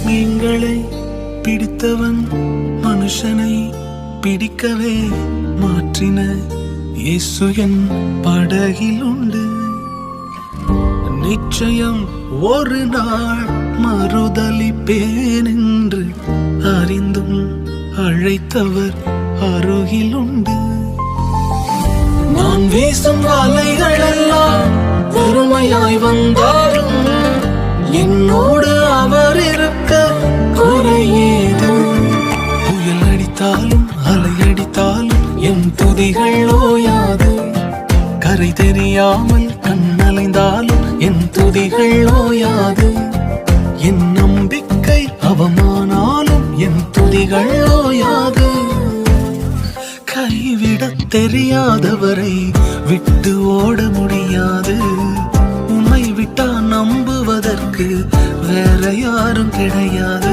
மீன்களை பிடித்தவன் மனுஷனை பிடிக்கவே மாற்றின இயேசு என் படகில் உண்டு. நிச்சயம் ஒரு நாள் மறுதலிப்பேன் என்று அறிந்தும் அழைத்தவர் அருகில் உண்டு. நான் வீசும் வலைகளெல்லாம் பெருமையாய் வந்தாலும் என்னோடு அவர் இருக்க குறையேது. புயல் அடித்தாலும் அலை அடித்தாலும் என் துதிகள் ஓயாது. கரை தெரியாமல் கண்ணலைந்தாலும் என் துதிகள் ஓயாது. என் நம்பிக்கை அவமானாலும் என் துதிகள் ஓயாது. கைவிடத் தெரியாதவரை விட்டு ஓட முடியாது. உன்னை விட்டா நம்புவதற்கு வேற யாரும் கிடையாது.